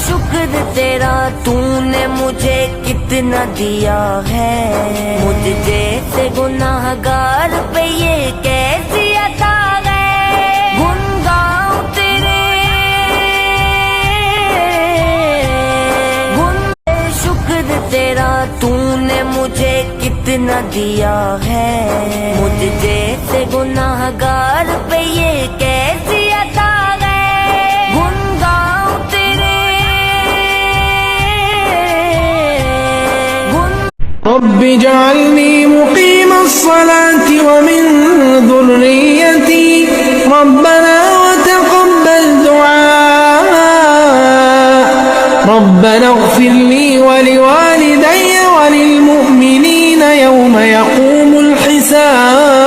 शुक्र तेरा तूने मुझे कितना दिया है, मुझ जैसे गुनाहगार पे ये कैसी अता है। गुन गाऊं तेरे गुन शुक्र तेरा तूने मुझे कितना दिया है, मुझ जैसे गुनाहगार पे ये कैसी अता है। गुन गाऊं तेरे रब्बि जअलनी मुक़ीमस्सलाति व मिन ذुर्रिय्यती रब्बना व तक़ब्बल दुआ रब्बना इग़फिर ली व लिवालिदैय व लिलमुमिनीन यौम यक़ूमुल हिसाब।